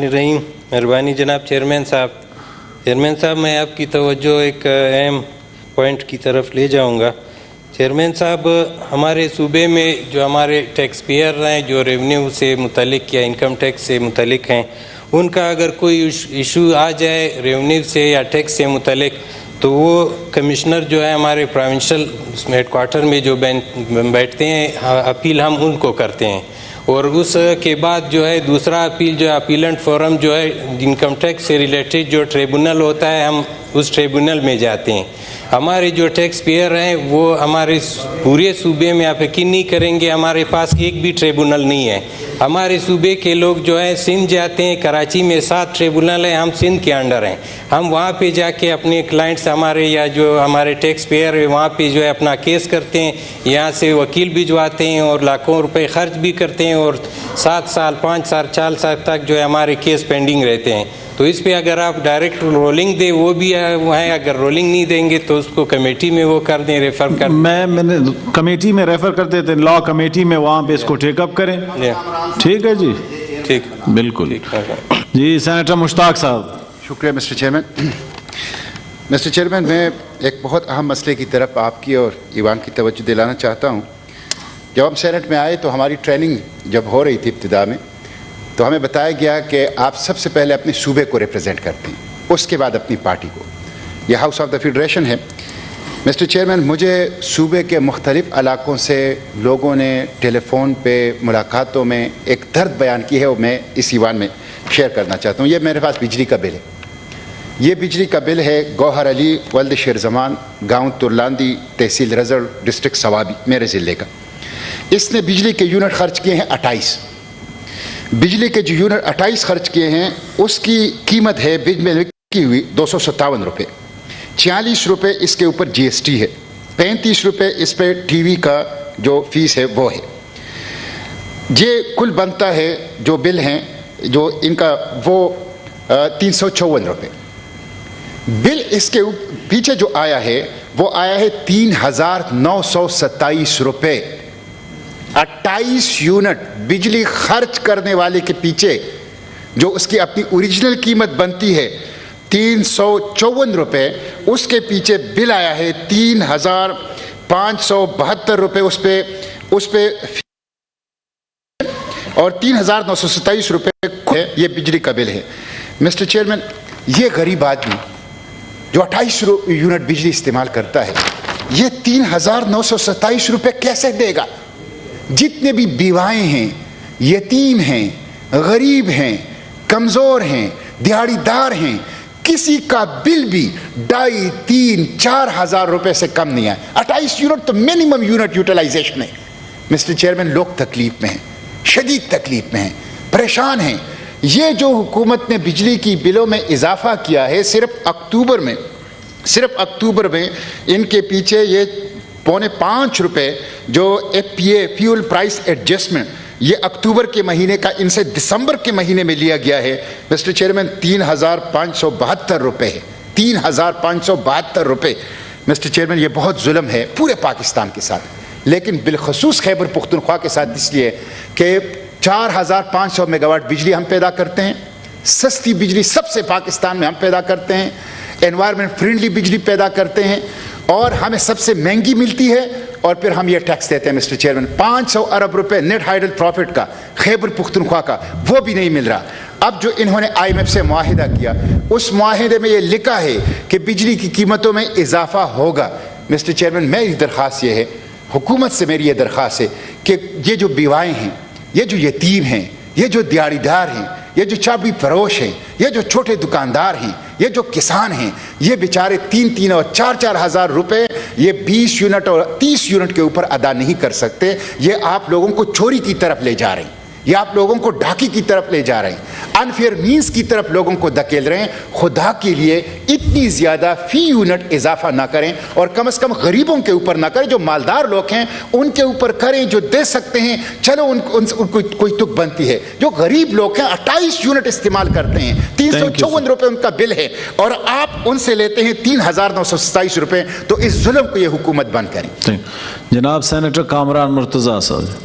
बिस्मिल्लाहिर्रहमानिर्रहीम। मेहरबानी जनाब चेयरमैन साहब, मैं आपकी तवज्जो एक अहम पॉइंट की तरफ ले जाऊंगा। चेयरमैन साहब, हमारे सूबे में जो हमारे टैक्स पेयर हैं, जो रेवेन्यू से मुतलिक या इनकम टैक्स से मुतलिक हैं, उनका अगर कोई इशू आ जाए रेवेन्यू से या टैक्स से मुतलिक, तो वो कमिश्नर जो है हमारे प्रोविंशियल हेडक्वार्टर में जो बैठते हैं, अपील हम उनको करते हैं। और उसके बाद जो है दूसरा अपील जो है अपीलेंट फोरम जो है इनकम टैक्स से रिलेटेड जो ट्रिब्यूनल होता है, हम उस ट्रिब्यूनल में जाते हैं। हमारे जो टैक्स पेयर हैं वो हमारे पूरे सूबे में, आप यकीन नहीं करेंगे, हमारे पास एक भी ट्रिब्यूनल नहीं है। हमारे सूबे के लोग जो है सिंध जाते हैं, कराची में 7 ट्रिब्यूनल हैं, हम सिंध के अंडर हैं। हम वहाँ पे जाके अपने क्लाइंट्स हमारे या जो हमारे टैक्स पेयर है वहाँ पे जो है अपना केस करते हैं, यहाँ से वकील भिजवाते हैं और लाखों रुपए खर्च भी करते हैं, और 7 साल 5 साल 4 साल तक जो है हमारे केस पेंडिंग रहते हैं। तो इस पे अगर आप डायरेक्ट रोलिंग दे वो भी है, अगर रोलिंग नहीं देंगे तो उसको कमेटी में वो कर दें, रेफर कर दें। मैंने कमेटी में रेफर कर देते, लॉ कमेटी में वहाँ पे इसको टेकअप करें। ठीक है जी, ठीक, बिल्कुल जी। सेनेटर मुश्ताक साहब। शुक्रिया मिस्टर चेयरमैन। मिस्टर चेयरमैन, मैं एक बहुत अहम मसले की तरफ आपकी और ईवान की तवज्जो दिलाना चाहता हूँ। जब हम सेनेट में आए तो हमारी ट्रेनिंग जब हो रही थी इब्तिदा में, तो हमें बताया गया कि आप सबसे पहले अपने सूबे को रिप्रेजेंट करते हैं, उसके बाद अपनी पार्टी को। यह हाउस ऑफ द फेडरेशन है। मिस्टर चेयरमैन, मुझे सूबे के मुख्तलिफ़ इलाकों से लोगों ने टेलीफोन पे मुलाकातों में एक दर्द बयान की है, और मैं इस ईवान में शेयर करना चाहता हूँ। ये मेरे पास बिजली का बिल है। ये बिजली का बिल है गौहर अली वल्द शेर ज़मान, गाँव तुरलांदी, तहसील रजड़, डिस्ट्रिक्ट सवाबी, मेरे ज़िले का। इसने बिजली के यूनिट खर्च किए हैं 28। बिजली के जो यूनिट 28 खर्च किए हैं उसकी कीमत है बिजली की हुई 257 रुपये। 46 रुपये इसके ऊपर GST है। 35 रुपये इस पे टीवी का जो फीस है वो है। ये कुल बनता है जो बिल हैं जो इनका वो 354 रुपये। बिल इसके पीछे जो आया है वो आया है 3927 रुपये। 28 यूनिट बिजली खर्च करने वाले के पीछे जो उसकी अपनी ओरिजिनल कीमत बनती है 354 रुपये, उसके पीछे बिल आया है 3572 रुपये उस पे और 3927 रुपये ये बिजली का बिल है। मिस्टर चेयरमैन, ये गरीब आदमी जो 28 यूनिट बिजली इस्तेमाल करता है, ये 3927 रुपये कैसे देगा? जितने भी बीवाएं हैं, यतीम हैं, गरीब हैं, कमज़ोर हैं, दिहाड़ीदार हैं, किसी का बिल भी 2,500, 3,000, 4,000 रुपये से कम नहीं आया। 28 यूनिट तो मिनिमम यूनिट यूटिलाइजेशन है। मिस्टर चेयरमैन, लोग तकलीफ में हैं, शदीद तकलीफ में हैं, परेशान हैं। ये जो हुकूमत ने बिजली की बिलों में इजाफा किया है, सिर्फ अक्टूबर में इनके पीछे ये 4.5 रुपये जो FPA फ्यूल प्राइस एडजस्टमेंट, ये अक्टूबर के महीने का इनसे दिसंबर के महीने में लिया गया है। मिस्टर चेयरमैन, 3,572 रुपये है। 3,572 रुपये। मिस्टर चेयरमैन, ये बहुत जुल्म है पूरे पाकिस्तान के साथ, लेकिन बिलखसूस खैबर पुख्तनख्वा के साथ इसलिए कि 4,500 मेगावाट बिजली हम पैदा करते हैं। सस्ती बिजली सबसे पाकिस्तान में हम पैदा करते हैं। एनवायरनमेंट फ्रेंडली बिजली पैदा करते हैं और हमें सबसे महंगी मिलती है, और फिर हम ये टैक्स देते हैं। मिस्टर चेयरमैन, 500 अरब रुपए नेट हाइडल प्रॉफिट का खैबर पुख्तनख्वा का वो भी नहीं मिल रहा। अब जो इन्होंने IMF से मुआहिदा किया, उस मुआहिदे में ये लिखा है कि बिजली की कीमतों में इजाफा होगा। मिस्टर चेयरमैन, मेरी दरख्वास्त ये है, हुकूमत से मेरी ये दरख्वास्त है कि ये जो बीवाएँ हैं, ये जो यतीम हैं, ये जो दिहाड़ीदार हैं, ये जो चाबी फरोश हैं, ये जो छोटे दुकानदार हैं, ये जो किसान हैं, ये बेचारे 3-3 और 4-4 हज़ार रुपये ये 20 यूनिट और 30 यूनिट के ऊपर अदा नहीं कर सकते। ये आप लोगों को चोरी की तरफ ले जा रहे हैं, ये आप लोगों को डाकी की तरफ ले जा रहे हैं, अनफेयर मीन्स की तरफ लोगों को धकेल रहे हैं। खुदा के लिए इतनी ज़्यादा फ़ी यूनिट इजाफा ना करें, और कम से कम गरीबों के ऊपर ना करें। जो मालदार लोग हैं उनके ऊपर करें, जो दे सकते हैं चलो उनको कोई तुक बनती है। जो गरीब लोग हैं 28 यूनिट इस्तेमाल करते हैं, 354 रुपये उनका बिल है, और आप उनसे लेते हैं 3,927 रुपये। तो इस जुल्म को ये हुकूमत बंद करें। जनाब सेनेटर कामरान मुर्तज़ा साहब।